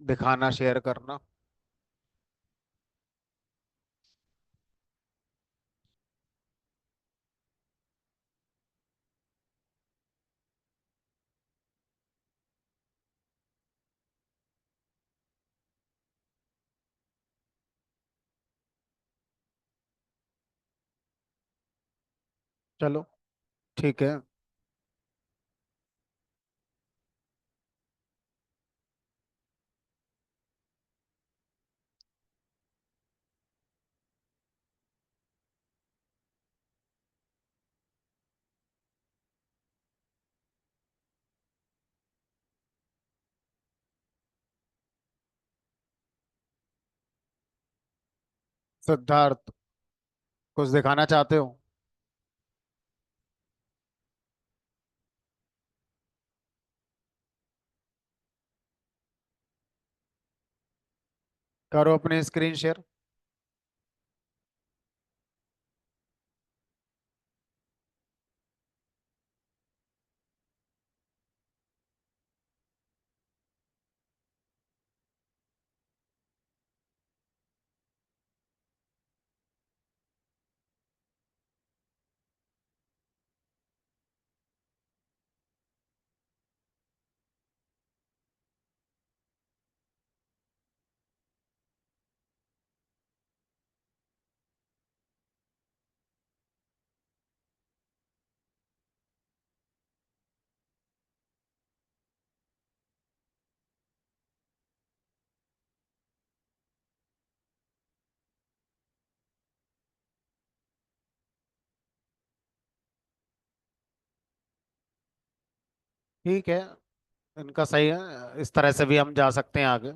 दिखाना, शेयर करना। चलो ठीक है। सिद्धार्थ, कुछ दिखाना चाहते हो? करो अपनी स्क्रीन शेयर। ठीक है, इनका सही है, इस तरह से भी हम जा सकते हैं आगे।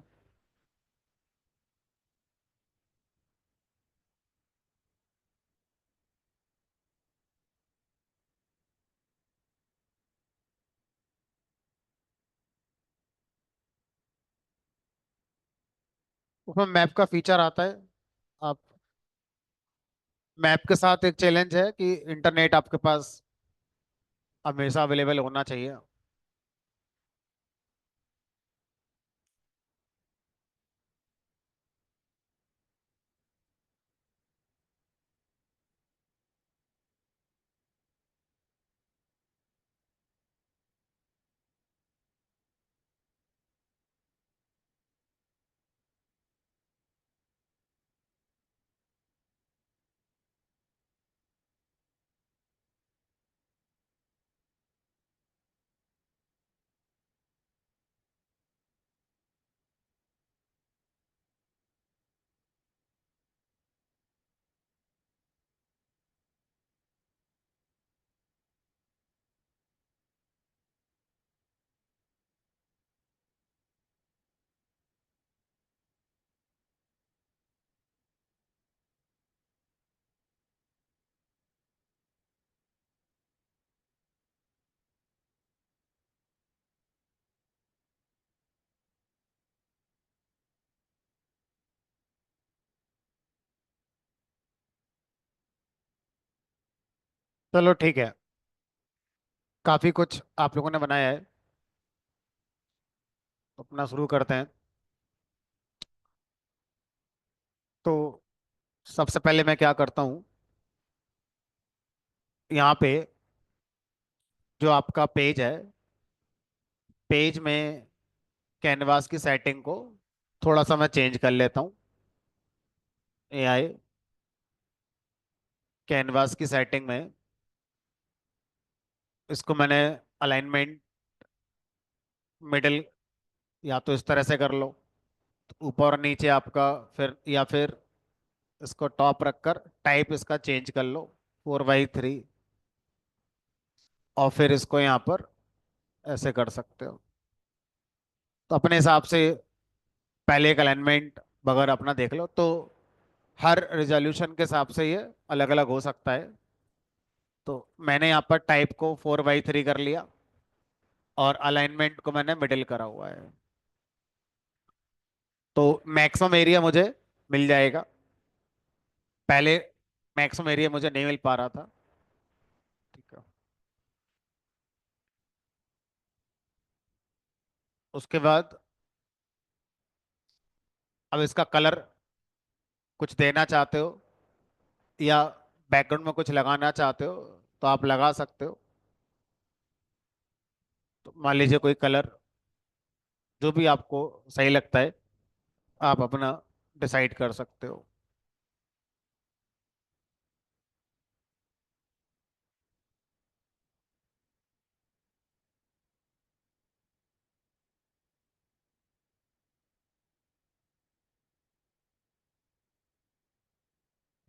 उसमें मैप का फीचर आता है। आप मैप के साथ एक चैलेंज है कि इंटरनेट आपके पास हमेशा अवेलेबल होना चाहिए। चलो ठीक है, काफी कुछ आप लोगों ने बनाया है, अपना शुरू करते हैं। तो सबसे पहले मैं क्या करता हूँ, यहाँ पे जो आपका पेज है, पेज में कैनवास की सेटिंग को थोड़ा सा मैं चेंज कर लेता हूँ। एआई कैनवास की सेटिंग में इसको मैंने अलाइनमेंट मिडिल, या तो इस तरह से कर लो, ऊपर और नीचे आपका, फिर या फिर इसको टॉप रखकर टाइप इसका चेंज कर लो 4x3, और फिर इसको यहाँ पर ऐसे कर सकते हो। तो अपने हिसाब से पहले एक अलाइनमेंट वगैरह अपना देख लो, तो हर रिजोल्यूशन के हिसाब से ये अलग अलग हो सकता है। तो मैंने यहाँ पर टाइप को 4x3 कर लिया, और अलाइनमेंट को मैंने मिडिल करा हुआ है। तो मैक्सिमम एरिया मुझे मिल जाएगा। पहले मैक्सिमम एरिया मुझे नहीं मिल पा रहा था। ठीक है। उसके बाद अब इसका कलर कुछ देना चाहते हो या बैकग्राउंड में कुछ लगाना चाहते हो तो आप लगा सकते हो। तो मान लीजिए कोई कलर जो भी आपको सही लगता है आप अपना डिसाइड कर सकते हो।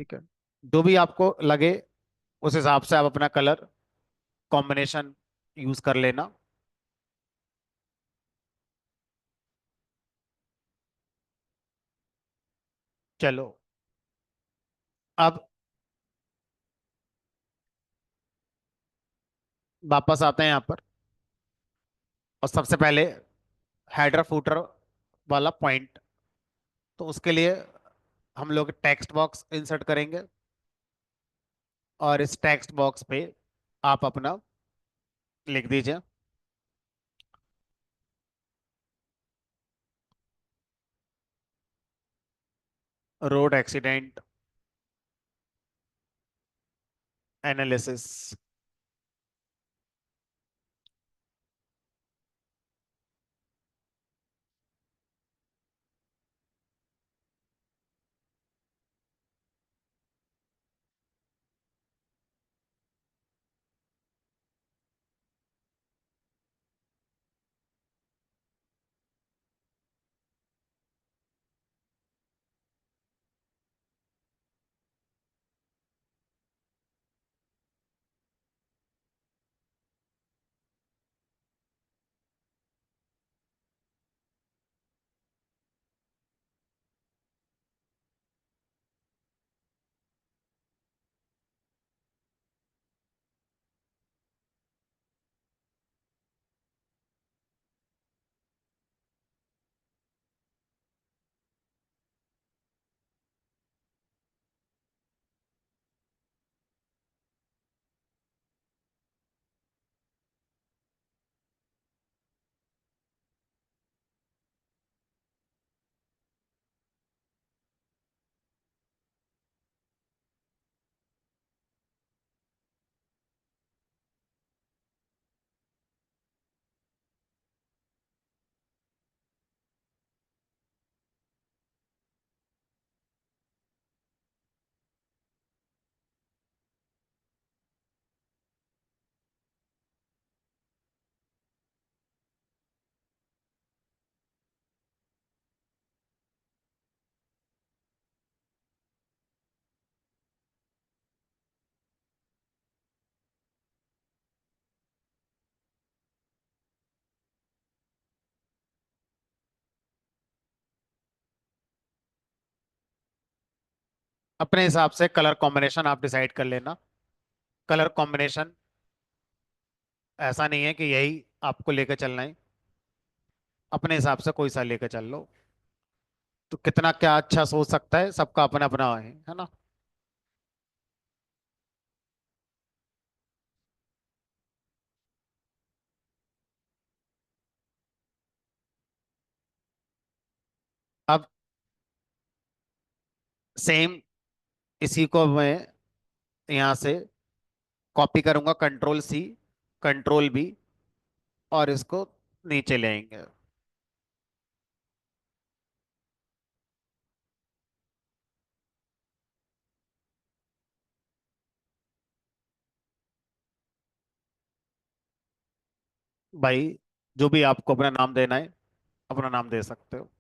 ठीक है, जो भी आपको लगे उस हिसाब से आप अपना कलर कॉम्बिनेशन यूज कर लेना। चलो, अब वापस आते हैं यहाँ पर और सबसे पहले हेडर फुटर वाला पॉइंट। तो उसके लिए हम लोग टेक्स्ट बॉक्स इंसर्ट करेंगे और इस टेक्स्ट बॉक्स पे आप अपना लिख दीजिए, रोड एक्सीडेंट एनालिसिस। अपने हिसाब से कलर कॉम्बिनेशन आप डिसाइड कर लेना। कलर कॉम्बिनेशन ऐसा नहीं है कि यही आपको लेकर चलना है, अपने हिसाब से कोई सा लेकर चल लो। तो कितना क्या अच्छा सोच सकता है, सबका अपना अपना है ना। अब सेम इसी को मैं यहाँ से कॉपी करूंगा, कंट्रोल C, कंट्रोल V, और इसको नीचे ले आएंगे। भाई, जो भी आपको अपना नाम देना है अपना नाम दे सकते हो।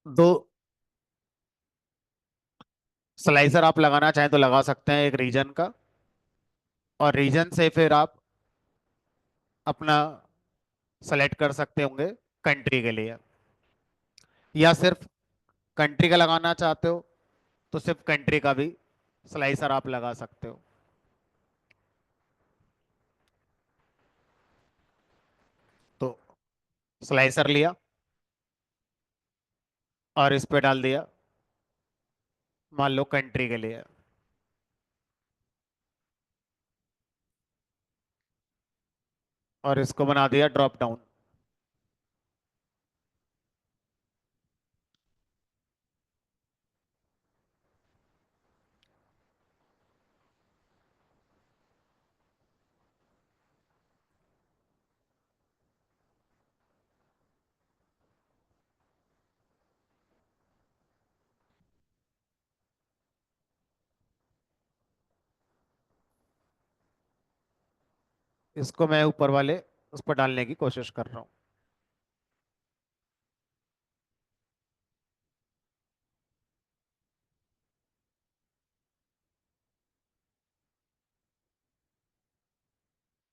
दो स्लाइसर आप लगाना चाहें तो लगा सकते हैं, एक रीजन का, और रीजन से फिर आप अपना सेलेक्ट कर सकते होंगे कंट्री के लिए, या सिर्फ कंट्री का लगाना चाहते हो तो सिर्फ कंट्री का भी स्लाइसर आप लगा सकते हो। तो स्लाइसर लिया और इस पे डाल दिया, मान लो कंट्री के लिए, और इसको बना दिया ड्रॉप डाउन। इसको मैं ऊपर वाले उस पर डालने की कोशिश कर रहा हूँ।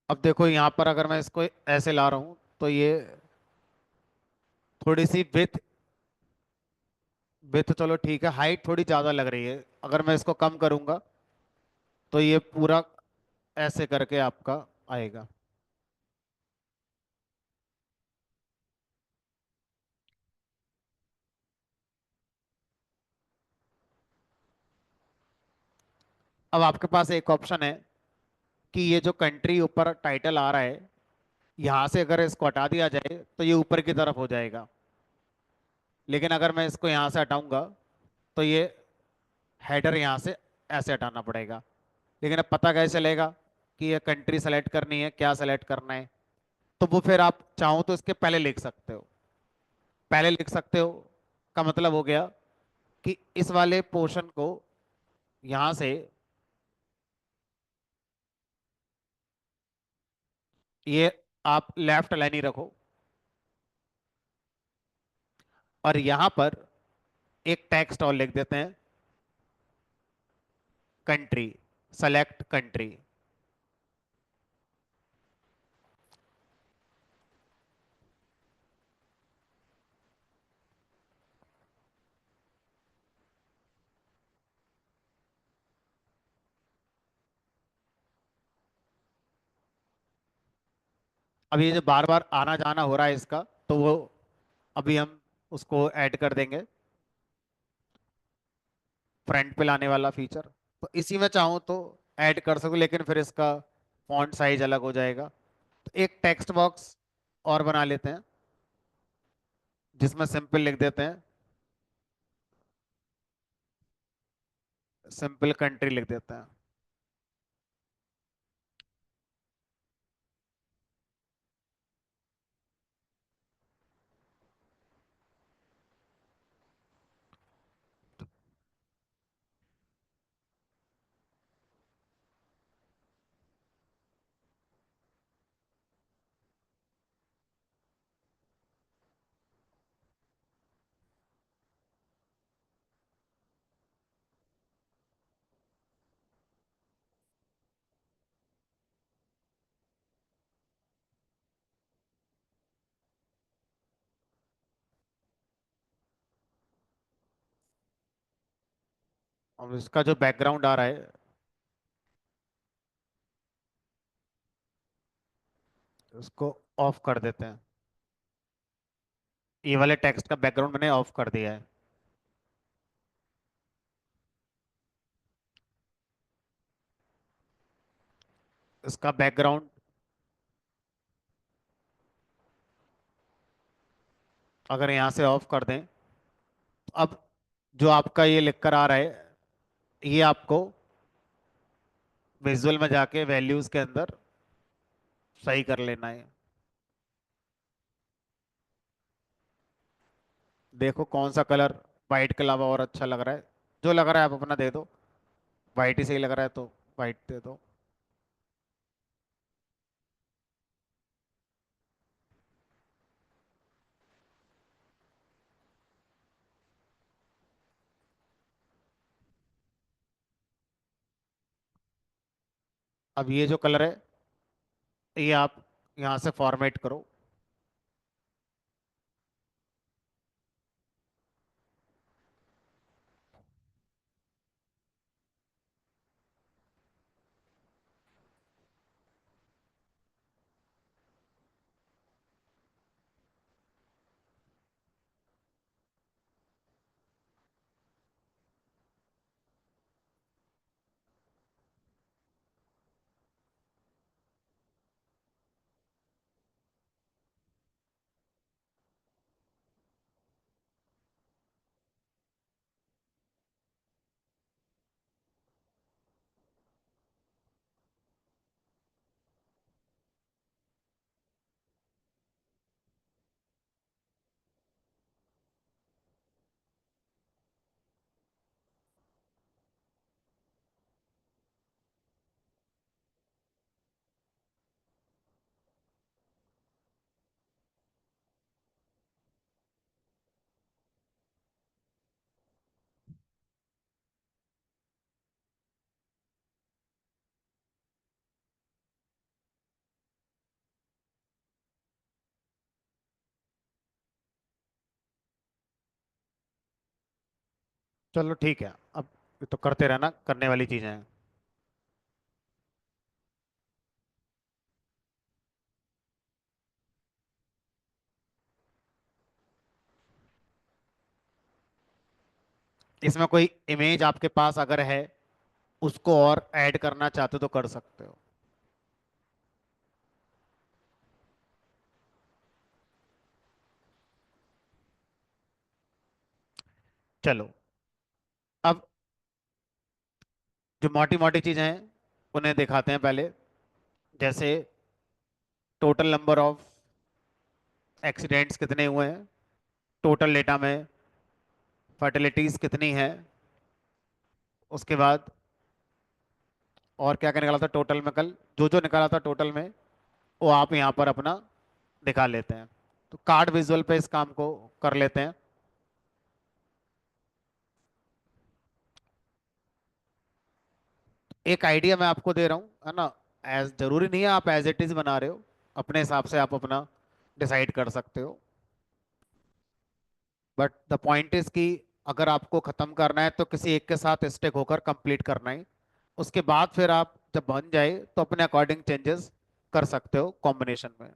अब देखो यहाँ पर अगर मैं इसको ऐसे ला रहा हूँ तो ये थोड़ी सी विथ विथ चलो ठीक है, हाइट थोड़ी ज़्यादा लग रही है। अगर मैं इसको कम करूँगा तो ये पूरा ऐसे करके आपका आएगा। अब आपके पास एक ऑप्शन है कि ये जो कंट्री ऊपर टाइटल आ रहा है, यहाँ से अगर इसको हटा दिया जाए तो ये ऊपर की तरफ हो जाएगा। लेकिन अगर मैं इसको यहाँ से हटाऊंगा तो ये हेडर यहाँ से ऐसे हटाना पड़ेगा। लेकिन अब पता कैसे चलेगा कि ये कंट्री सेलेक्ट करनी है, क्या सेलेक्ट करना है? तो वो फिर आप चाहो तो इसके पहले लिख सकते हो। पहले लिख सकते हो का मतलब हो गया कि इस वाले पोर्शन को यहाँ से ये आप लेफ्ट लाइन ही रखो, और यहाँ पर एक टेक्स्ट और लिख देते हैं, कंट्री, सेलेक्ट कंट्री। अब ये जो बार बार आना जाना हो रहा है इसका, तो वो अभी हम उसको ऐड कर देंगे, फ्रंट पे लाने वाला फीचर। तो इसी में चाहूँ तो ऐड कर सकूँ, लेकिन फिर इसका फॉन्ट साइज अलग हो जाएगा। तो एक टेक्स्ट बॉक्स और बना लेते हैं जिसमें सिंपल लिख देते हैं, सिंपल कंट्री लिख देते हैं। अब इसका जो बैकग्राउंड आ रहा है उसको ऑफ कर देते हैं। ये वाले टेक्स्ट का बैकग्राउंड मैंने ऑफ कर दिया है। इसका बैकग्राउंड अगर यहाँ से ऑफ कर दें, तो अब जो आपका ये लिख कर आ रहा है, ये आपको विजुअल में जाके वैल्यूज के अंदर सही कर लेना है। देखो कौन सा कलर वाइट के अलावा और अच्छा लग रहा है। जो लग रहा है आप अपना दे दो, वाइट ही सही लग रहा है तो वाइट दे दो। अब ये जो कलर है, ये आप यहाँ से फॉर्मेट करो। चलो ठीक है, अब ये तो करते रहना, करने वाली चीजें हैं। इसमें कोई इमेज आपके पास अगर है, उसको और ऐड करना चाहते हो तो कर सकते हो। चलो, अब जो मोटी मोटी चीजें हैं उन्हें दिखाते हैं पहले। जैसे टोटल नंबर ऑफ एक्सीडेंट्स कितने हुए हैं, टोटल डेटा में फर्टिलिटीज कितनी है, उसके बाद और क्या क्या निकाला था टोटल में कल, जो जो निकाला था टोटल में वो आप यहाँ पर अपना दिखा लेते हैं। तो कार्ड विजुअल पे इस काम को कर लेते हैं। एक आइडिया मैं आपको दे रहा हूँ, है ना। एज जरूरी नहीं है आप एज इट इज बना रहे हो, अपने हिसाब से आप अपना डिसाइड कर सकते हो। बट द पॉइंट इज कि अगर आपको खत्म करना है तो किसी एक के साथ स्टेक होकर कंप्लीट करना है। उसके बाद फिर आप जब बन जाए तो अपने अकॉर्डिंग चेंजेस कर सकते हो कॉम्बिनेशन में।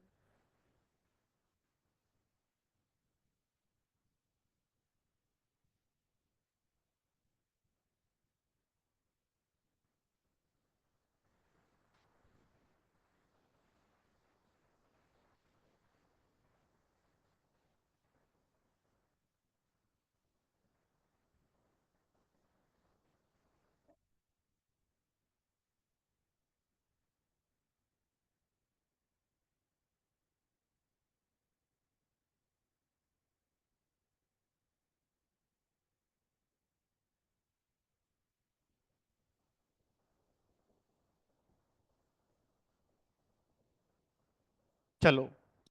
चलो,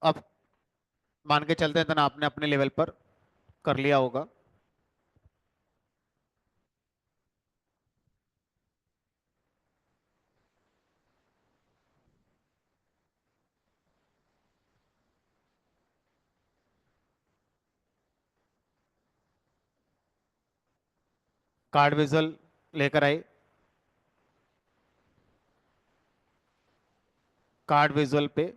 अब मान के चलते हैं तना आपने अपने लेवल पर कर लिया होगा। कार्ड विजुअल लेकर आए। कार्ड विजुअल पे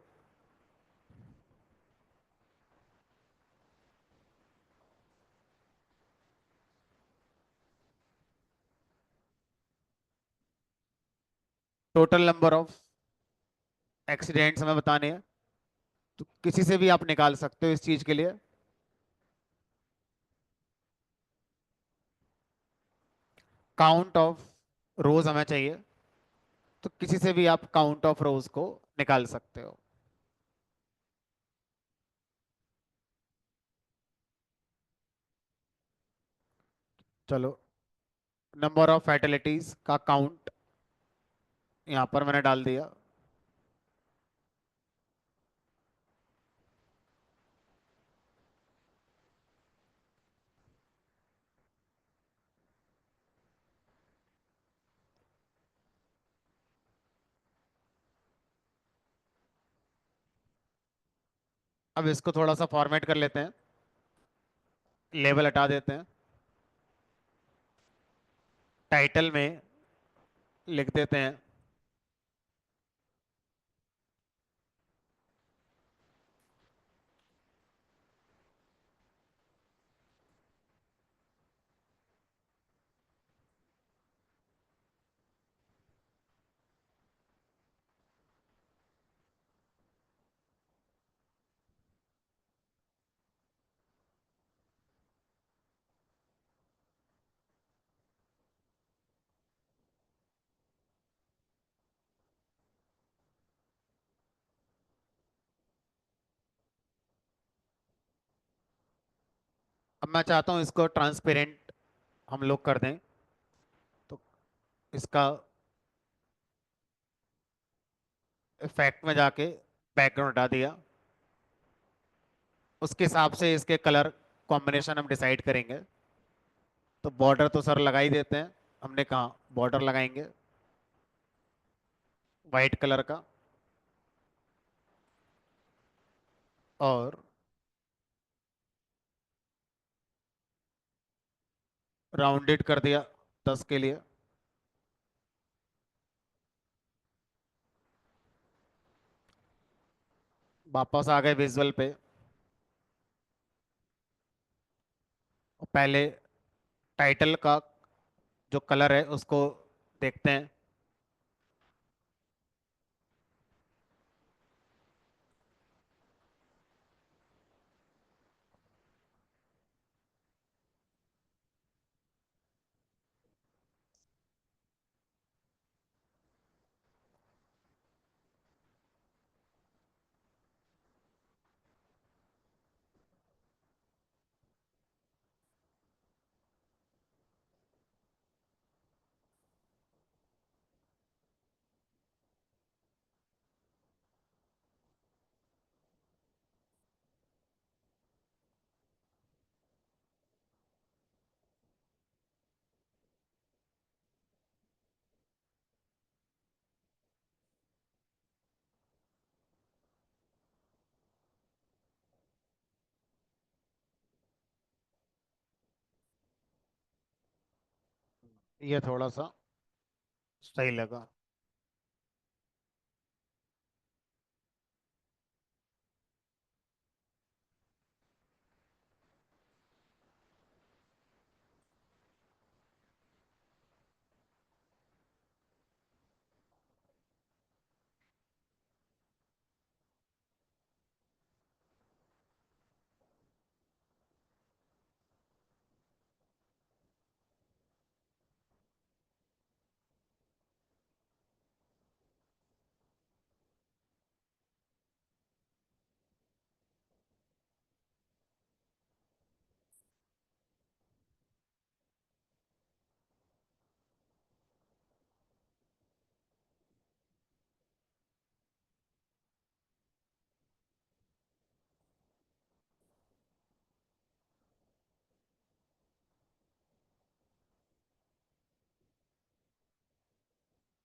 टोटल नंबर ऑफ एक्सीडेंट्स हमें बताने हैं। तो किसी से भी आप निकाल सकते हो इस चीज के लिए। काउंट ऑफ रोज हमें चाहिए, तो किसी से भी आप काउंट ऑफ रोज को निकाल सकते हो। चलो, नंबर ऑफ फैटिलिटीज का काउंट यहाँ पर मैंने डाल दिया। अब इसको थोड़ा सा फॉर्मेट कर लेते हैं, लेबल हटा देते हैं, टाइटल में लिख देते हैं। अब मैं चाहता हूँ इसको ट्रांसपेरेंट हम लोग कर दें, तो इसका इफेक्ट में जाके बैकग्राउंड हटा दिया। उसके हिसाब से इसके कलर कॉम्बिनेशन हम डिसाइड करेंगे। तो बॉर्डर तो सर लगा ही देते हैं, हमने कहा बॉर्डर लगाएंगे वाइट कलर का, और राउंडेड कर दिया 10 के लिए। वापस आ गए विजुअल पे, और पहले टाइटल का जो कलर है उसको देखते हैं। ये थोड़ा सा सही लगा।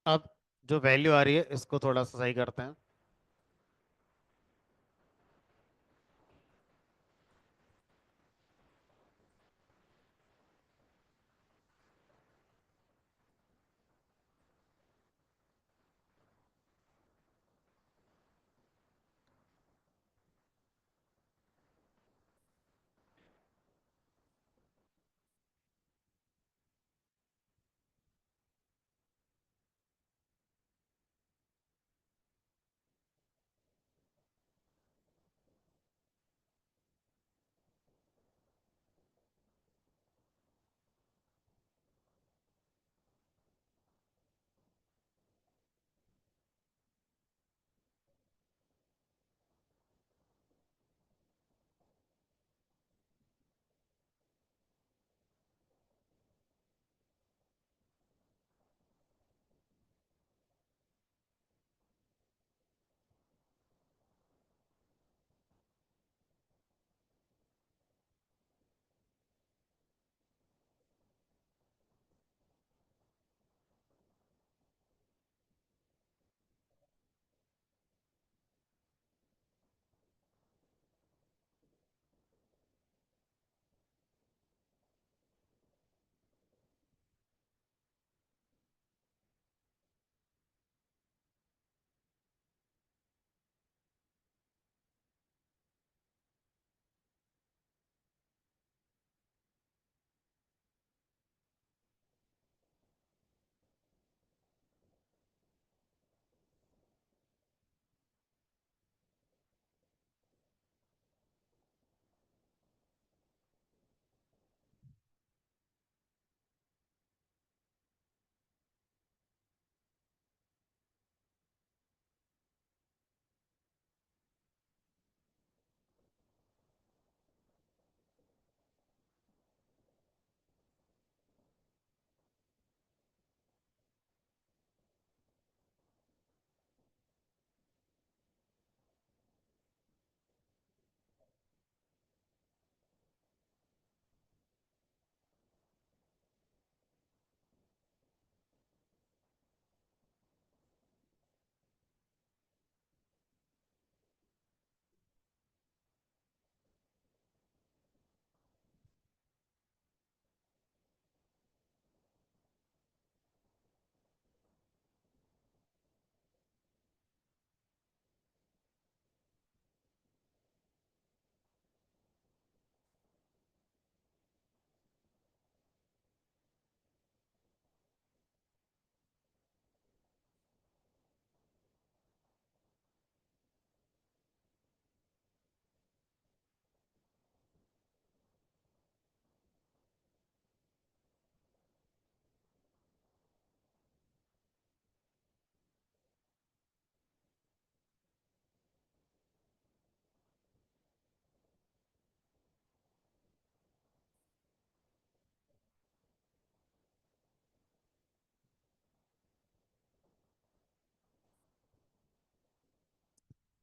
अब जो वैल्यू आ रही है इसको थोड़ा सा सही करते हैं।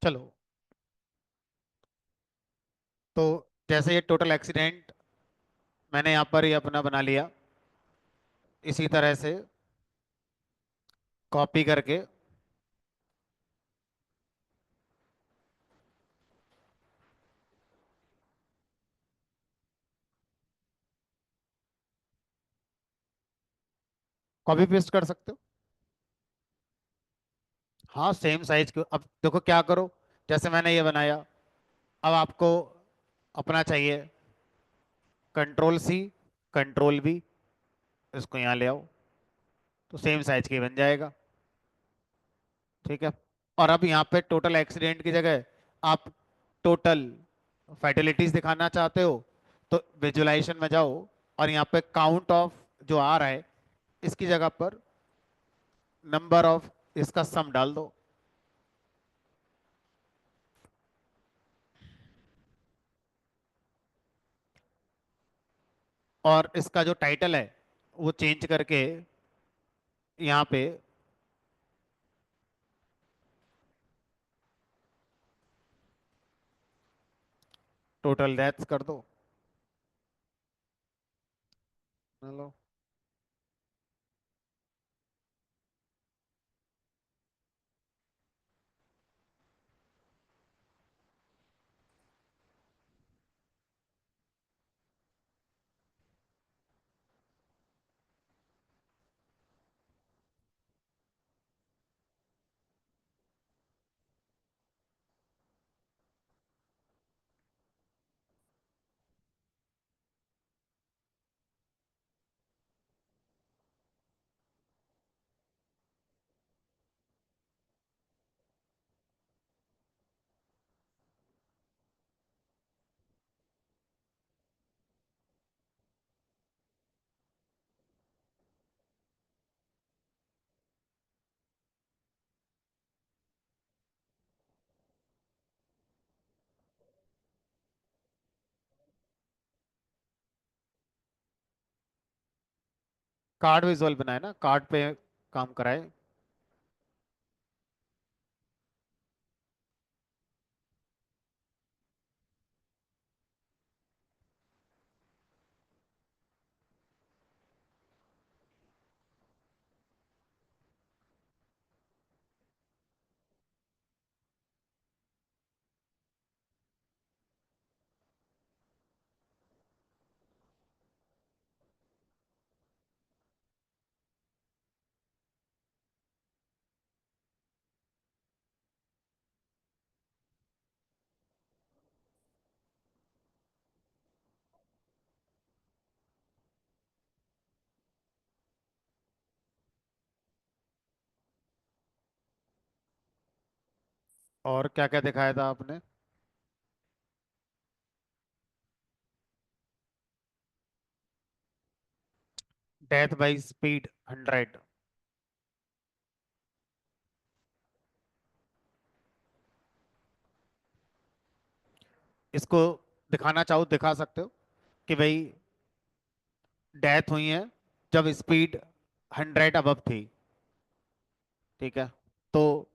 चलो, तो जैसे ये टोटल एक्सीडेंट मैंने यहाँ पर ही अपना बना लिया, इसी तरह से कॉपी करके कॉपी पेस्ट कर सकते हो। हाँ, सेम साइज के। अब देखो क्या करो, जैसे मैंने ये बनाया, अब आपको अपना चाहिए कंट्रोल सी, कंट्रोल वी, इसको यहाँ ले आओ, तो सेम साइज के बन जाएगा। ठीक है। और अब यहाँ पे टोटल एक्सीडेंट की जगह आप टोटल फैटिलिटीज दिखाना चाहते हो, तो विजुलाइजेशन में जाओ और यहाँ पे काउंट ऑफ जो आ रहा है, इसकी जगह पर नंबर ऑफ इसका सम डाल दो। और इसका जो टाइटल है वो चेंज करके यहाँ पे टोटल डेथ्स कर दो। हेलो। कार्ड विजुअल बनाए ना, कार्ड पे काम कराए। और क्या क्या दिखाया था आपने? Death by speed 100। इसको दिखाना चाहो दिखा सकते हो कि भाई डेथ हुई है जब स्पीड 100 अबव थी। ठीक है, तो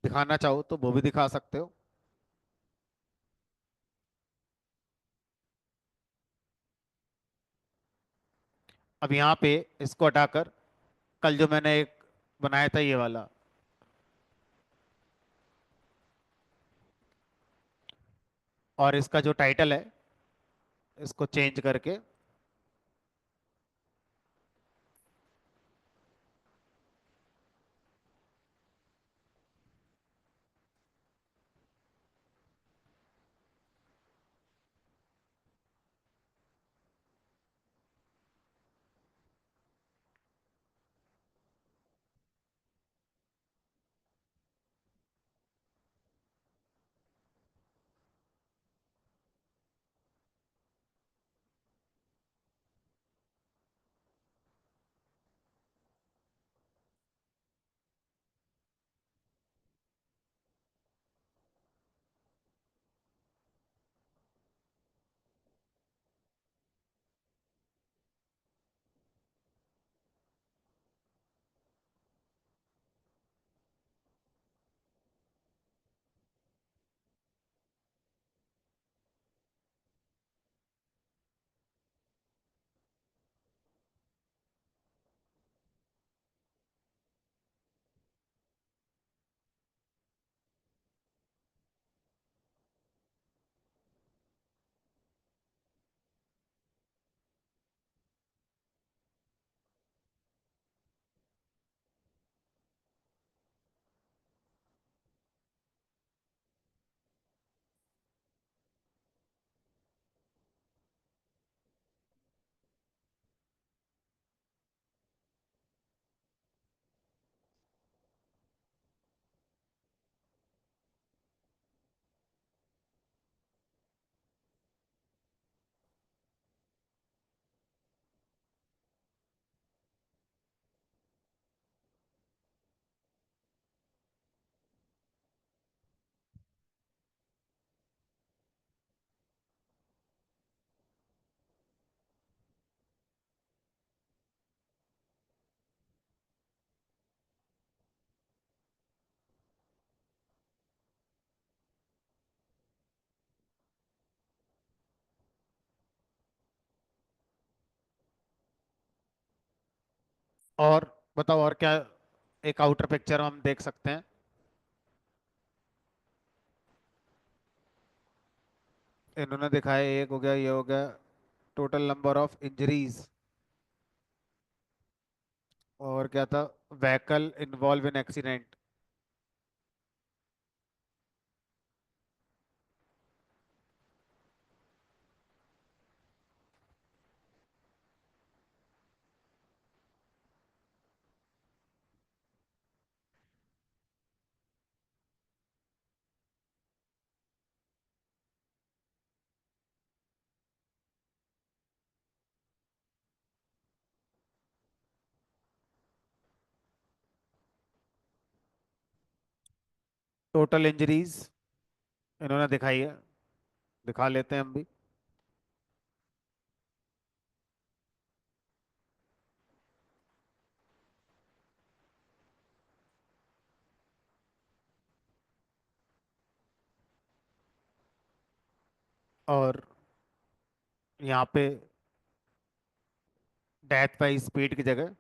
दिखाना चाहो तो वो भी दिखा सकते हो। अब यहाँ पे इसको हटाकर कल जो मैंने एक बनाया था ये वाला, और इसका जो टाइटल है इसको चेंज करके और बताओ और क्या एक आउटर पिक्चर हम देख सकते हैं। इन्होंने दिखाया एक हो गया, ये हो गया, टोटल नंबर ऑफ इंजरीज, और क्या था, vehicle involve in accident. Total injuries इन्होंने दिखाई है, दिखा लेते हैं हम भी। और यहाँ पे डेथ बाई स्पीड की जगह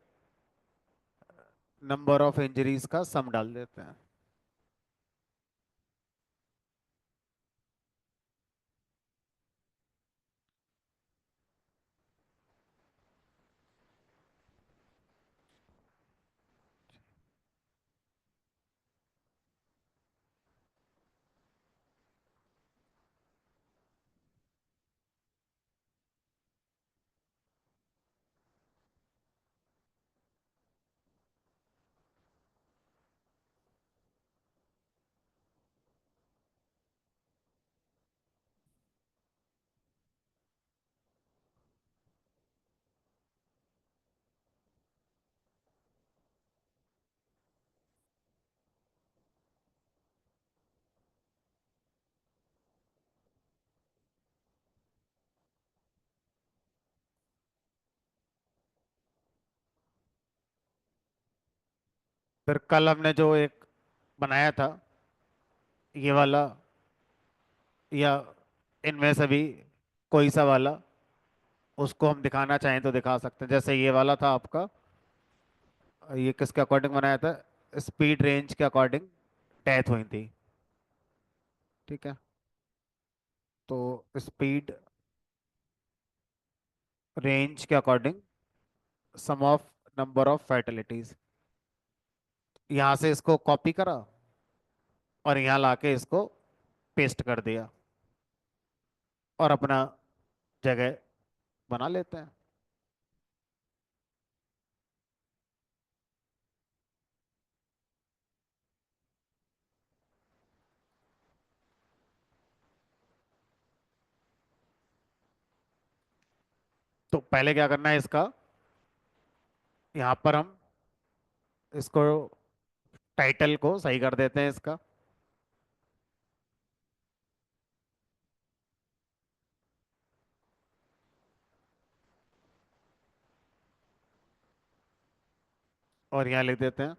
नंबर ऑफ इंजरीज का सम डाल देते हैं। फिर कल हमने जो एक बनाया था, ये वाला, या इनमें से भी कोई सा वाला, उसको हम दिखाना चाहें तो दिखा सकते हैं। जैसे ये वाला था आपका, ये किसके अकॉर्डिंग बनाया था, स्पीड रेंज के अकॉर्डिंग डेथ हुई थी। ठीक है, तो स्पीड रेंज के according sum of number of fatalities, यहाँ से इसको कॉपी करा और यहाँ लाके इसको पेस्ट कर दिया और अपना जगह बना लेते हैं। तो पहले क्या करना है इसका, यहाँ पर हम इसको टाइटल को सही कर देते हैं इसका, और यहाँ लिख देते हैं।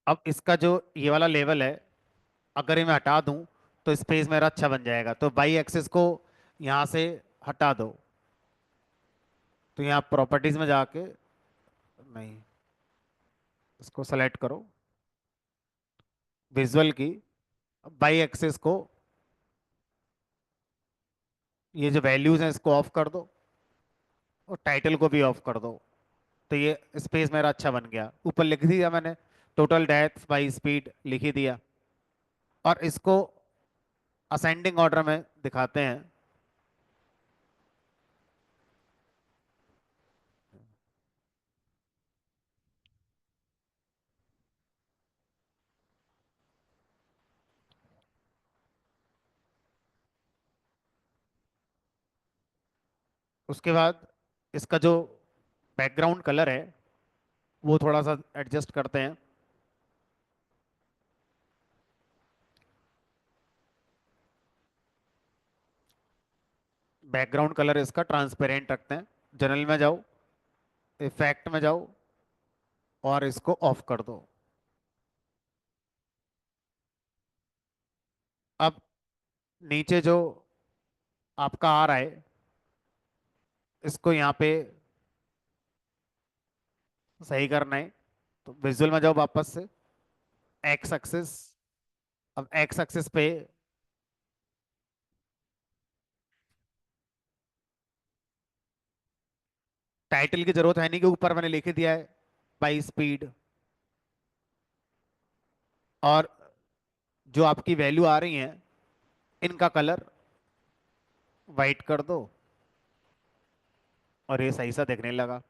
अब इसका जो ये वाला लेवल है, अगर ये मैं हटा दूं तो स्पेस मेरा अच्छा बन जाएगा। तो बाई एक्सिस को यहाँ से हटा दो, तो यहाँ प्रॉपर्टीज में जाके, नहीं, इसको सेलेक्ट करो, विजुअल की, बाई एक्सिस को, ये जो वैल्यूज हैं इसको ऑफ कर दो और टाइटल को भी ऑफ कर दो। तो ये स्पेस मेरा अच्छा बन गया, ऊपर लिख दिया मैंने, टोटल डेथ बाई स्पीड लिख ही दिया। और इसको असेंडिंग ऑर्डर में दिखाते हैं। उसके बाद इसका जो बैकग्राउंड कलर है वो थोड़ा सा एडजस्ट करते हैं। बैकग्राउंड कलर इसका ट्रांसपेरेंट रखते हैं। जनरल में जाओ, इफेक्ट में जाओ, और इसको ऑफ कर दो। अब नीचे जो आपका आ रहा है, इसको यहाँ पे सही करना है। तो विजुअल में जाओ वापस से, एक्स एक्सिस। अब एक्स एक्सिस पे टाइटल की जरूरत है नहीं, कि ऊपर मैंने लिख ही दिया है बाई स्पीड। और जो आपकी वैल्यू आ रही है, इनका कलर वाइट कर दो, और ये सही सा दिखने लगा।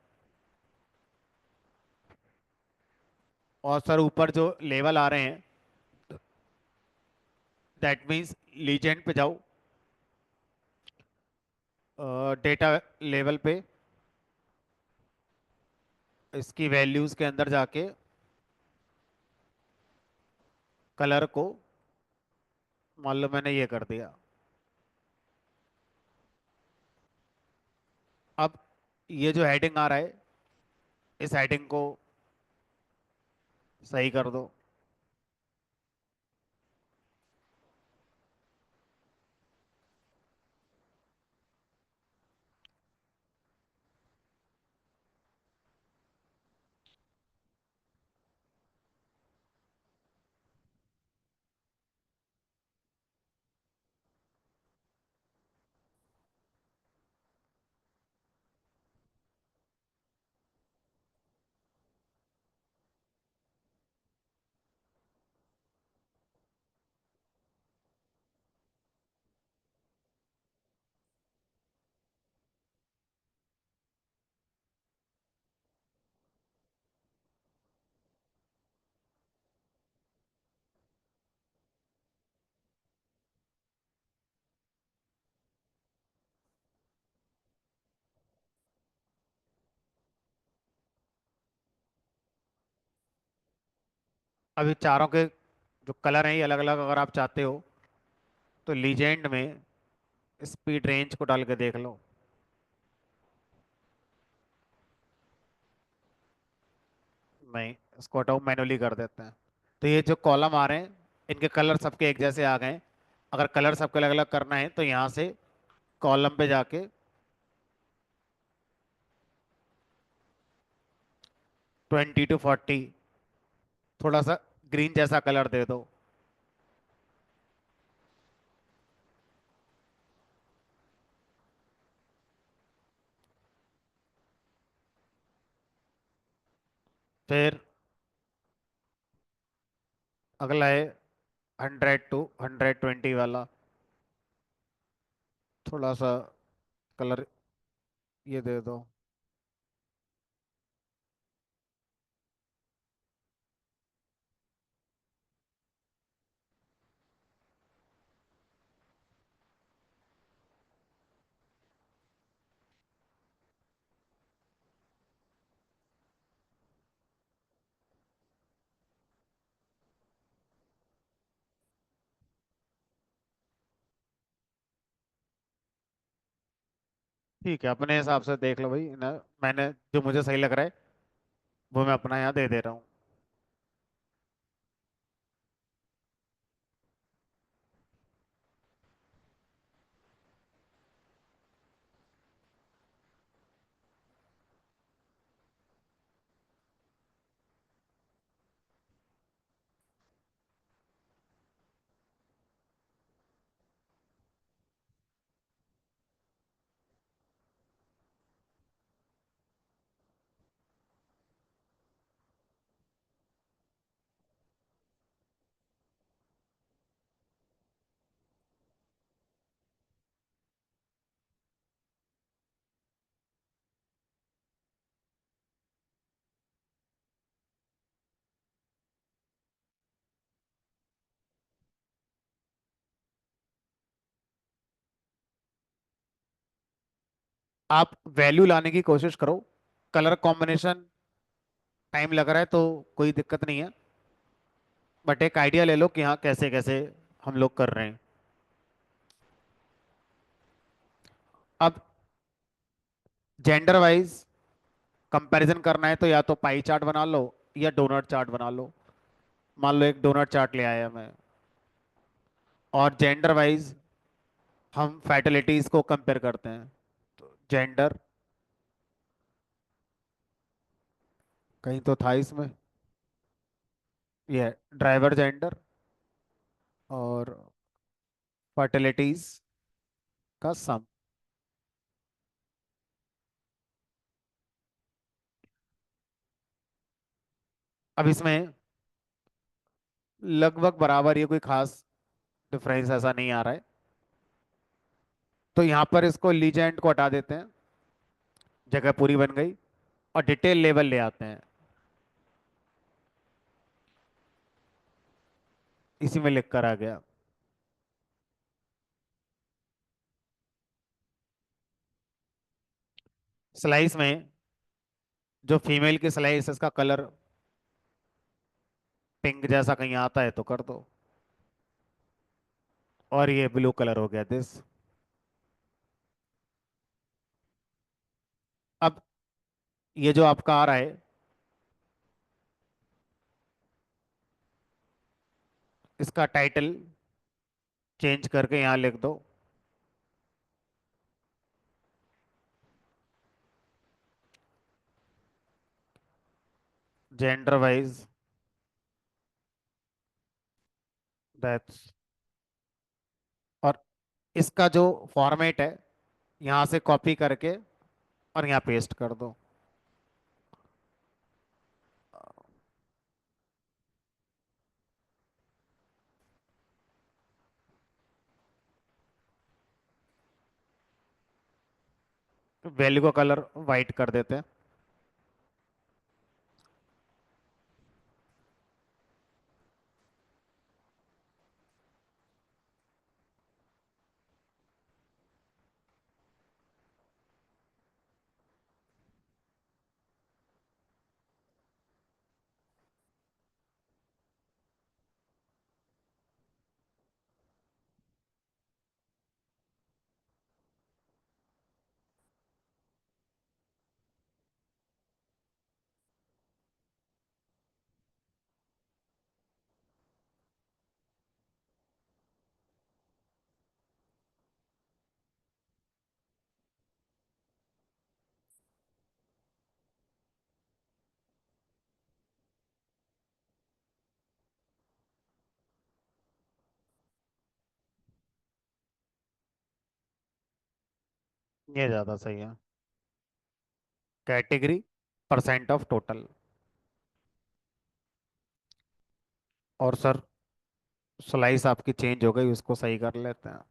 और सर ऊपर जो लेवल आ रहे हैं, दैट मीन्स लीजेंड पे जाओ, डेटा लेवल पे, इसकी वैल्यूज के अंदर जाके कलर को, मान लो मैंने ये कर दिया। अब ये जो हेडिंग आ रहा है, इस हेडिंग को सही कर दो। अभी चारों के जो कलर हैं ये अलग अलग, अगर आप चाहते हो तो लीजेंड में स्पीड रेंज को डाल के देख लो। नहीं, इसको हटाओ, मैनुअली कर देते हैं। तो ये जो कॉलम आ रहे हैं, इनके कलर सबके एक जैसे आ गए हैं। अगर कलर सबके अलग अलग करना है तो यहाँ से कॉलम पे जाके 20 to 40 थोड़ा सा ग्रीन जैसा कलर दे दो। फिर अगला है 100 to 120 वाला, थोड़ा सा कलर ये दे दो। ठीक है, अपने हिसाब से देख लो भाई ना। मैंने जो मुझे सही लग रहा है वो मैं अपना यहाँ दे दे रहा हूँ। आप वैल्यू लाने की कोशिश करो। कलर कॉम्बिनेशन टाइम लग रहा है तो कोई दिक्कत नहीं है, बट एक आइडिया ले लो कि हाँ कैसे कैसे हम लोग कर रहे हैं। अब जेंडर वाइज कंपैरिजन करना है तो या तो पाई चार्ट बना लो या डोनट चार्ट बना लो। मान लो एक डोनट चार्ट ले आया मैं, और जेंडर वाइज हम फैटिलिटीज को कंपेयर करते हैं। तो जेंडर कहीं तो था इसमें, ये ड्राइवर जेंडर और फर्टिलिटीज का सम। अब इसमें लगभग बराबर, ये कोई खास डिफरेंस ऐसा नहीं आ रहा है। तो यहाँ पर इसको लीजेंड को हटा देते हैं, जगह पूरी बन गई। और डिटेल लेवल ले आते हैं, इसी में लिख कर आ गया। स्लाइस में जो फीमेल की स्लाइस, इसका कलर पिंक जैसा कहीं आता है तो कर दो। और ये ब्लू कलर हो गया दिस। अब ये जो आपका आ रहा है, इसका टाइटल चेंज करके यहाँ लिख दो, जेंडर वाइज दैट्स। और इसका जो फॉर्मेट है, यहाँ से कॉपी करके और यहाँ पेस्ट कर दो। वैल्यू का कलर वाइट कर देते हैं। ये ज़्यादा सही है। Category percent of total. और सर स्लाइस आपकी चेंज हो गई, उसको सही कर लेते हैं।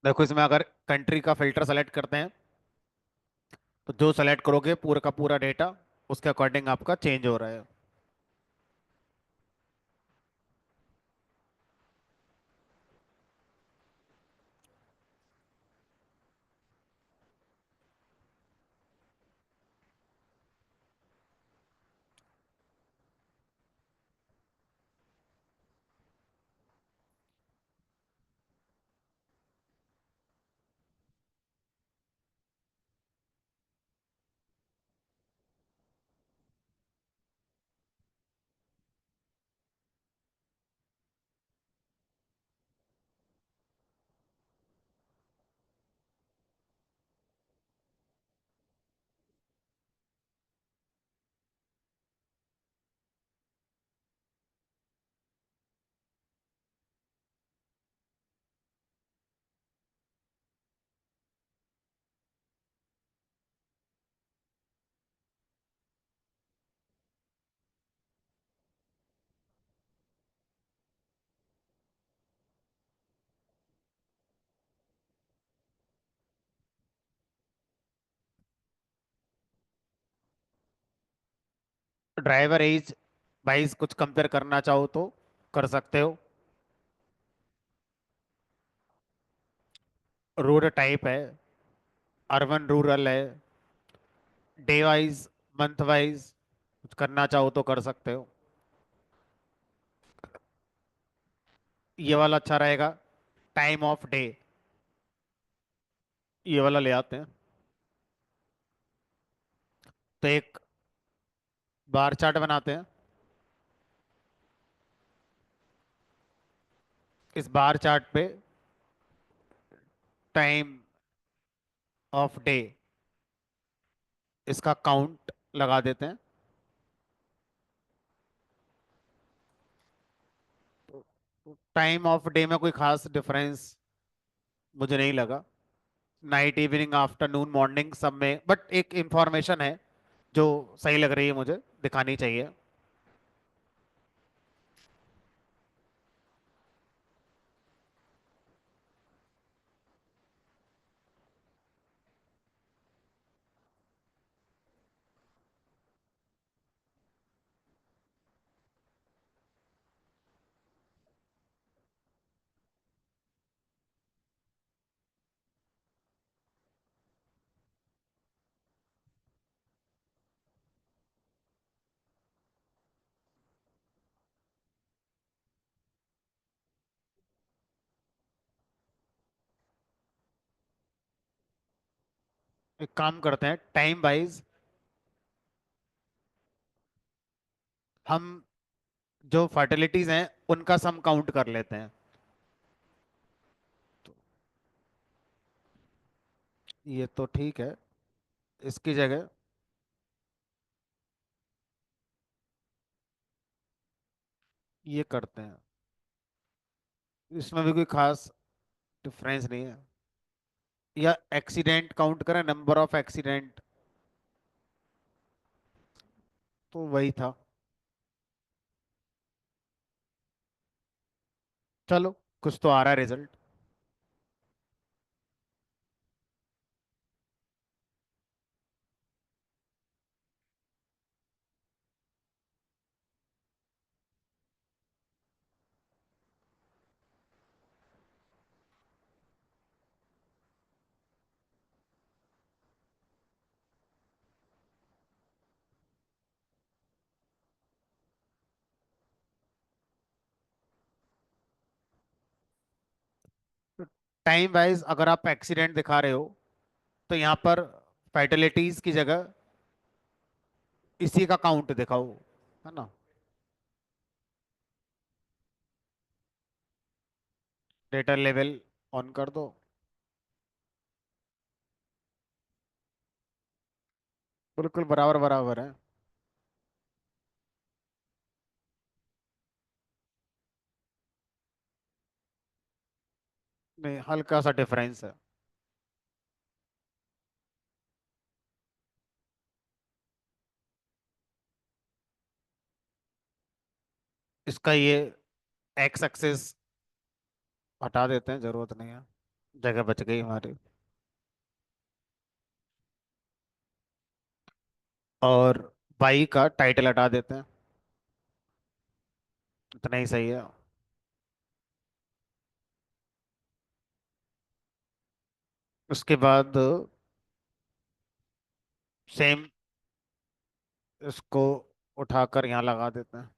देखो इसमें अगर कंट्री का फिल्टर सेलेक्ट करते हैं तो जो सेलेक्ट करोगे पूरा का पूरा डेटा उसके अकॉर्डिंग आपका चेंज हो रहा है। ड्राइवर एज वाइज कुछ कंपेयर करना चाहो तो कर सकते हो। रोड टाइप है, अर्बन रूरल है, डे वाइज, मंथ वाइज कुछ करना चाहो तो कर सकते हो। ये वाला अच्छा रहेगा, टाइम ऑफ डे। ये वाला ले आते हैं। तो एक बार चार्ट बनाते हैं। इस बार चार्ट पे टाइम ऑफ डे, इसका काउंट लगा देते हैं। टाइम ऑफ डे में कोई खास डिफरेंस मुझे नहीं लगा, नाइट इवनिंग आफ्टरनून मॉर्निंग सब में, बट एक इंफॉर्मेशन है जो सही लग रही है मुझे, दिखानी चाहिए। एक काम करते हैं, टाइम वाइज हम जो फर्टिलिटीज हैं उनका सम काउंट कर लेते हैं। तो ये तो ठीक है, इसकी जगह ये करते हैं। इसमें भी कोई खास डिफरेंस नहीं है। या एक्सीडेंट काउंट करें, नंबर ऑफ एक्सीडेंट, तो वही था। चलो, कुछ तो आ रहा है रिजल्ट। टाइम वाइज अगर आप एक्सीडेंट दिखा रहे हो तो यहाँ पर फैटिलिटीज की जगह इसी का काउंट दिखाओ, है ना। डेटा लेवल ऑन कर दो। बिल्कुल बराबर बराबर है। नहीं, हल्का सा डिफरेंस है। इसका ये एक्स एक्सिस हटा देते हैं, जरूरत नहीं है, जगह बच गई हमारी। और वाई का टाइटल हटा देते हैं। इतना ही सही है। उसके बाद सेम इसको उठाकर यहाँ लगा देते हैं।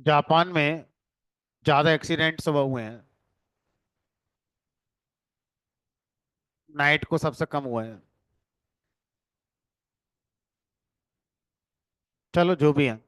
जापान में ज्यादा एक्सीडेंट सुबह हुए हैं, नाइट को सबसे कम हुए हैं। चलो जो भी है।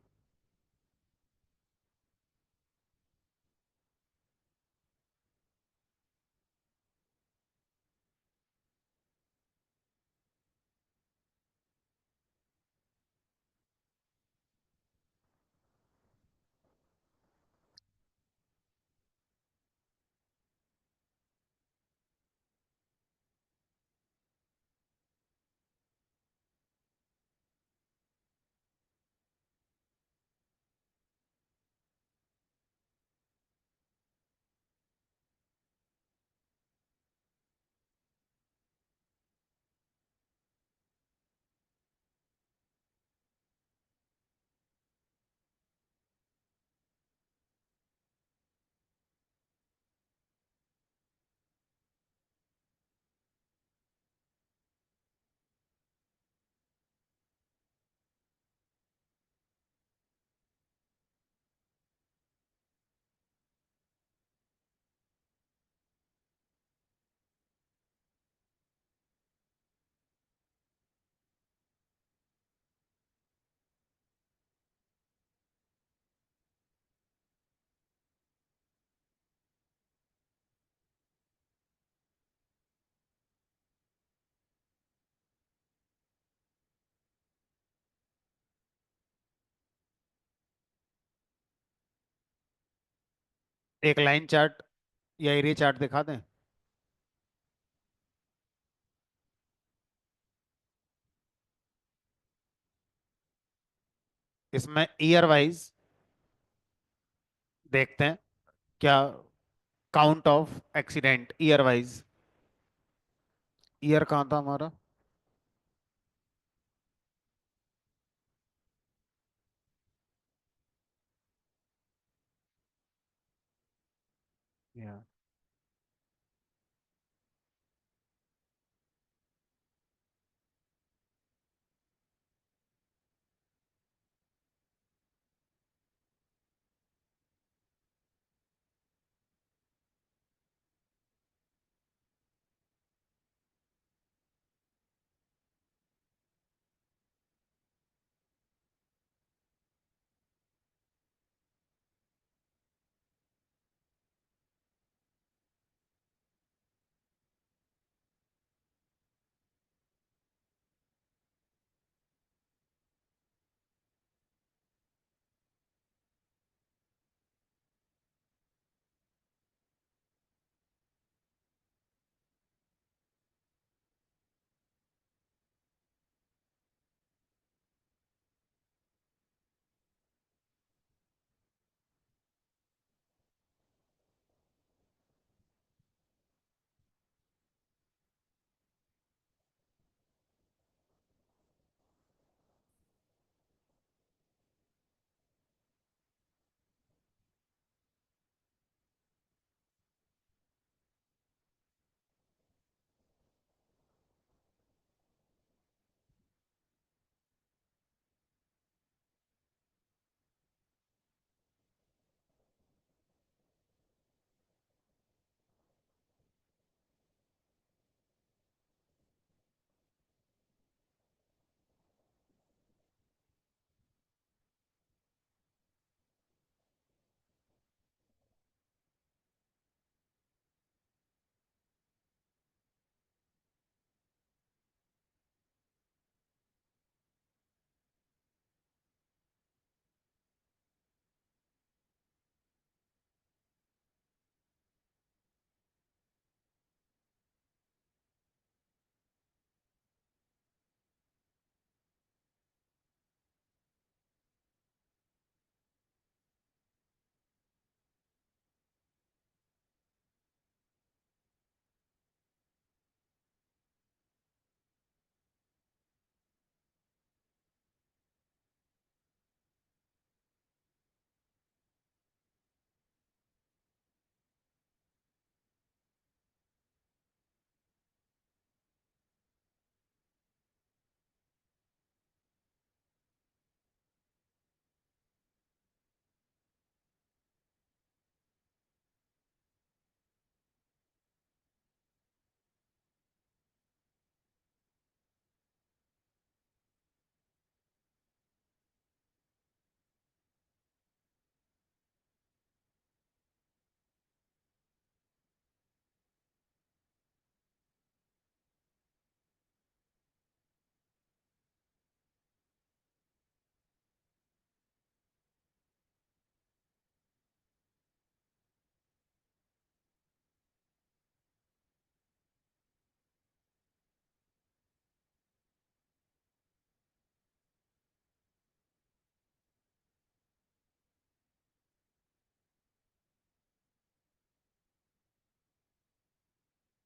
एक लाइन चार्ट या एरिया चार्ट दिखा दें। इसमें ईयर वाइज देखते हैं क्या, count of accident year wise. Year कहाँ था हमारा? या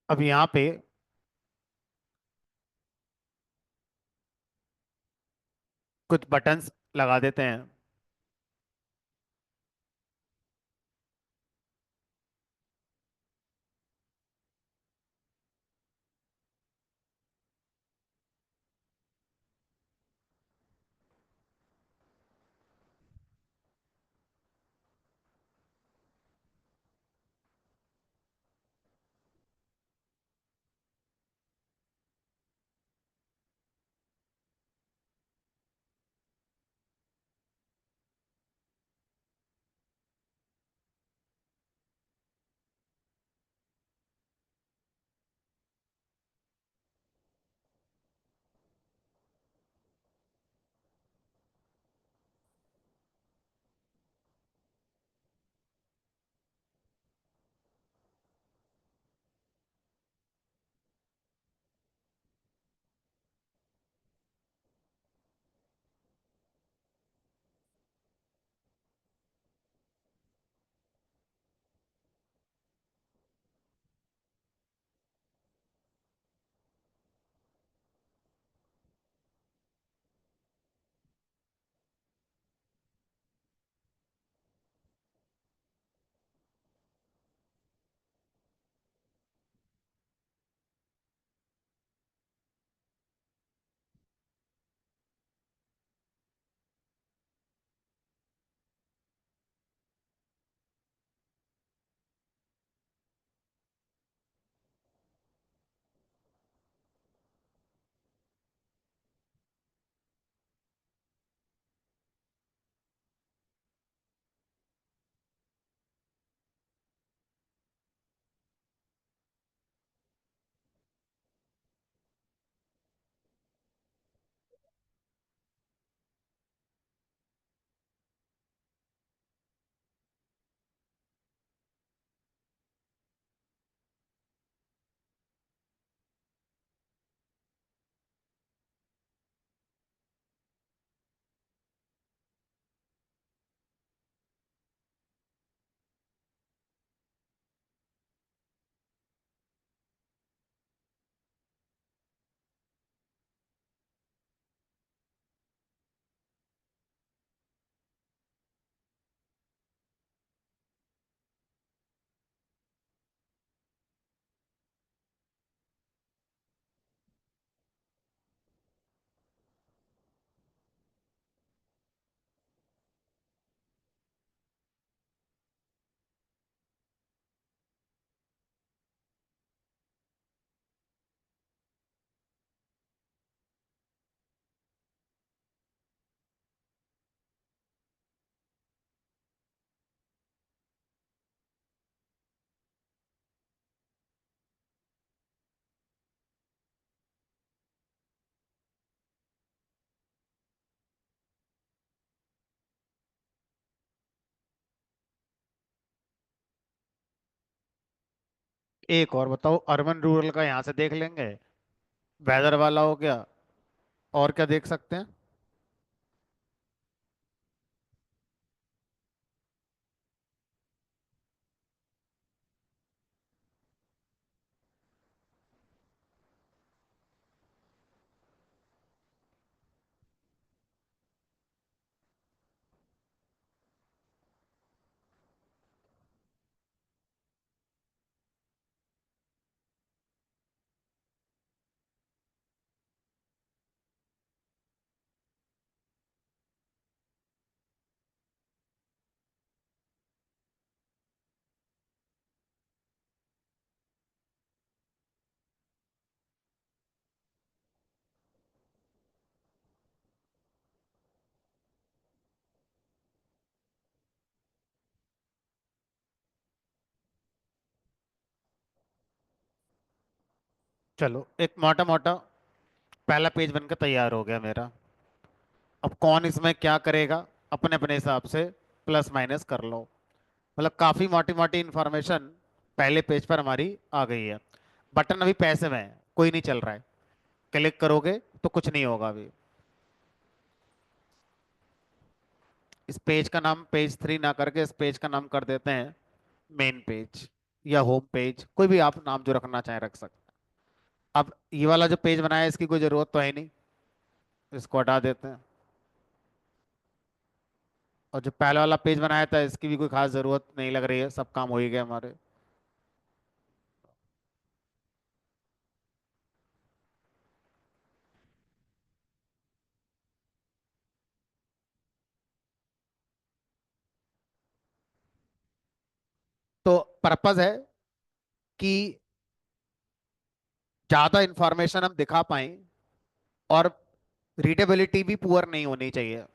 अब यहाँ पे कुछ बटन्स लगा देते हैं। एक और बताओ, अर्बन रूरल का यहाँ से देख लेंगे, वेदर वाला हो गया। और क्या देख सकते हैं? चलो, एक मोटा मोटा पहला पेज बनकर तैयार हो गया मेरा। अब कौन इसमें क्या करेगा, अपने अपने हिसाब से प्लस माइनस कर लो। मतलब काफी मोटी मोटी इंफॉर्मेशन पहले पेज पर हमारी आ गई है। बटन अभी पैसिव है, कोई नहीं चल रहा है। क्लिक करोगे तो कुछ नहीं होगा अभी। इस पेज का नाम पेज 3 ना करके इस पेज का नाम कर देते हैं मेन पेज। या होम पेज, कोई भी आप नाम जो रखना चाहें रख सकते हैं। अब ये वाला जो पेज बनाया है इसकी कोई ज़रूरत तो है नहीं, इसको हटा देते हैं। और जो पहले वाला पेज बनाया था इसकी भी कोई खास ज़रूरत नहीं लग रही है, सब काम हो ही गए हमारे। तो पर्पस है कि ज़्यादा इंफॉर्मेशन हम दिखा पाएं, और रीडेबिलिटी भी पुअर नहीं होनी चाहिए।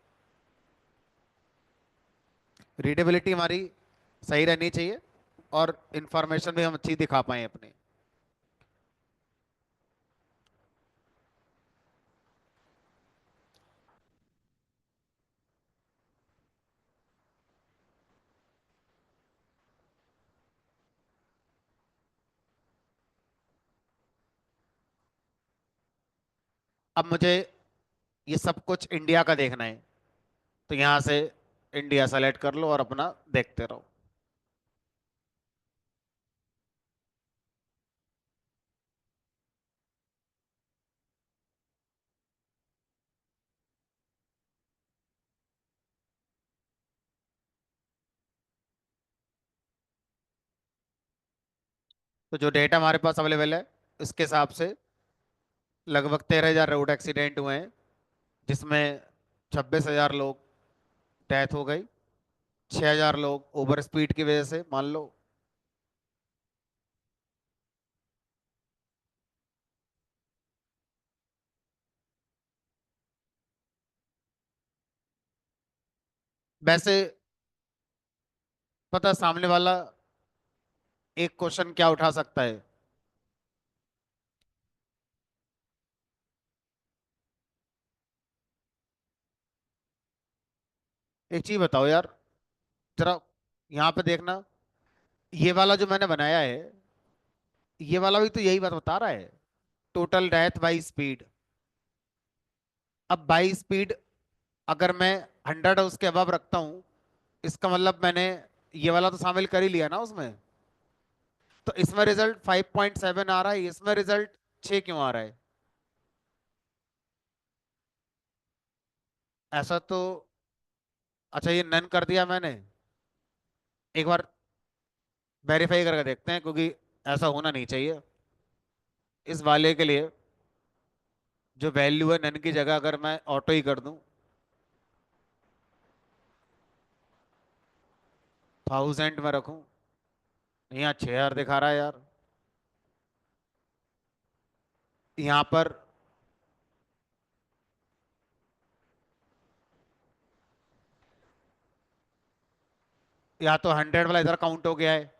रीडेबिलिटी हमारी सही रहनी चाहिए, और इंफॉर्मेशन भी हम अच्छी दिखा पाएं अपने। अब मुझे ये सब कुछ इंडिया का देखना है, तो यहाँ से इंडिया सेलेक्ट कर लो और अपना देखते रहो। तो जो डेटा हमारे पास अवेलेबल है इसके हिसाब से लगभग 13,000 रोड एक्सीडेंट हुए हैं, जिसमें 26,000 लोग डेथ हो गई, 6,000 लोग ओवर स्पीड की वजह से मान लो। वैसे पता है सामने वाला एक क्वेश्चन क्या उठा सकता है? एक चीज बताओ यार, जरा यहाँ पे देखना, ये वाला जो मैंने बनाया है, ये वाला भी तो यही बात बता रहा है, टोटल डेथ बाई स्पीड। अब बाई स्पीड अगर मैं 100 उसके अबव रखता हूँ, इसका मतलब मैंने ये वाला तो शामिल कर ही लिया ना उसमें। तो इसमें रिजल्ट 5.7 आ रहा है, इसमें रिजल्ट 6 क्यों आ रहा है? ऐसा तो, अच्छा ये नन कर दिया मैंने, एक बार वेरीफाई करके देखते हैं, क्योंकि ऐसा होना नहीं चाहिए। इस वाले के लिए जो वैल्यू है नन की जगह अगर मैं ऑटो ही कर दूं, 1000 में रखूं, नहीं यहाँ 6,000 दिखा रहा है यार। यहाँ पर या तो 100 वाला इधर काउंट हो गया है,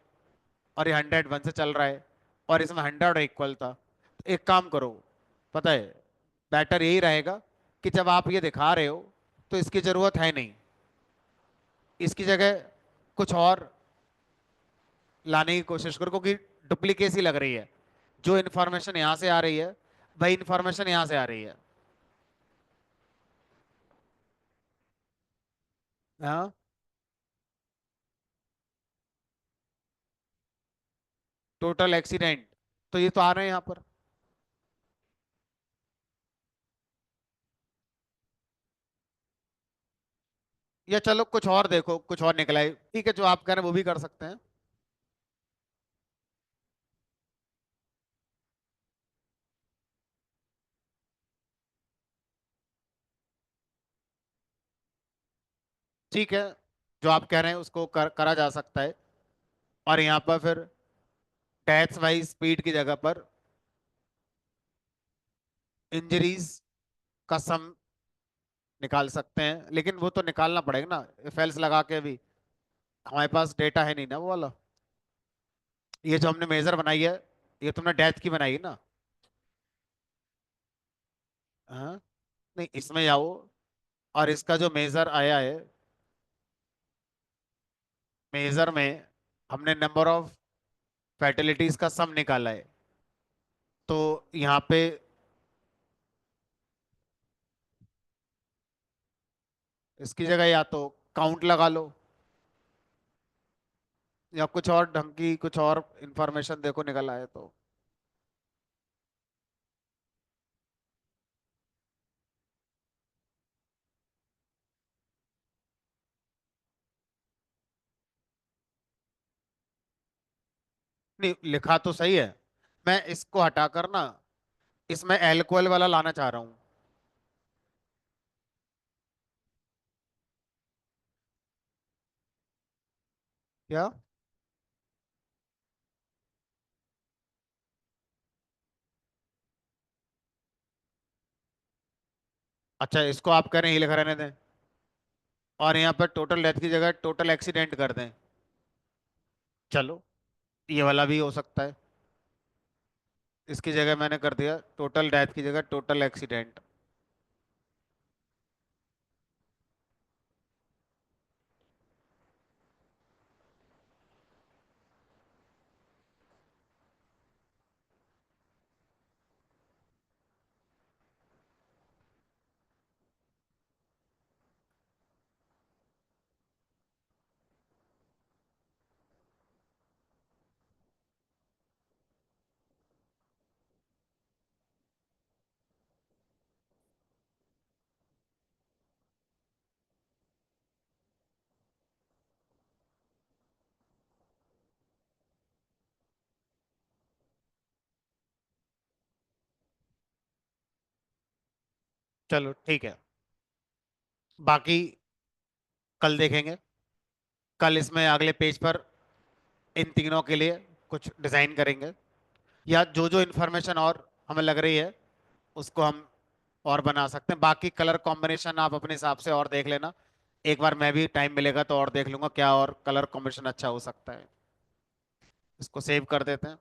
और ये 101 से चल रहा है, और इसमें 100 इक्वल था। तो एक काम करो, पता है, बेटर यही रहेगा कि जब आप ये दिखा रहे हो तो इसकी जरूरत है नहीं, इसकी जगह कुछ और लाने की कोशिश करो, क्योंकि डुप्लीकेसी लग रही है। जो इन्फॉर्मेशन यहाँ से आ रही है वही इन्फॉर्मेशन यहाँ से आ रही है। हाँ, टोटल एक्सीडेंट तो ये तो आ रहे हैं यहाँ पर। या चलो कुछ और देखो, कुछ और निकला है, ठीक है, जो आप कह रहे हैं वो भी कर सकते हैं। ठीक है, जो आप कह रहे हैं उसको करा जा सकता है। और यहाँ पर फिर डेथ वाइज स्पीड की जगह पर इंजरीज का सम निकाल सकते हैं, लेकिन वो तो निकालना पड़ेगा ना इफ एल्स लगा के भी, हमारे पास डेटा है नहीं ना वो वाला। ये जो हमने मेजर बनाई है, ये तुमने डेथ की बनाई है ना? हाँ, नहीं इसमें आओ, और इसका जो मेजर आया है, मेजर में हमने नंबर ऑफ फैटिलिटीज का सम निकाला है। तो यहाँ पे इसकी जगह या तो काउंट लगा लो, या कुछ और ढंग की कुछ और इंफॉर्मेशन देखो निकल आए तो। नहीं, लिखा तो सही है। मैं इसको हटाकर ना इसमें एल्कोहल वाला लाना चाह रहा हूँ। क्या? अच्छा, इसको आप कह रहे हैं ये लिखा रहने दें, और यहाँ पर टोटल डेथ की जगह टोटल एक्सीडेंट कर दें। चलो, ये वाला भी हो सकता है। इसकी जगह मैंने कर दिया टोटल डेथ की जगह टोटल एक्सीडेंट। चलो ठीक है, बाकी कल देखेंगे। कल इसमें अगले पेज पर इन तीनों के लिए कुछ डिजाइन करेंगे, या जो जो इन्फॉर्मेशन और हमें लग रही है उसको हम और बना सकते हैं। बाकी कलर कॉम्बिनेशन आप अपने हिसाब से और देख लेना। एक बार मैं भी टाइम मिलेगा तो और देख लूंगा क्या और कलर कॉम्बिनेशन अच्छा हो सकता है। इसको सेव कर देते हैं।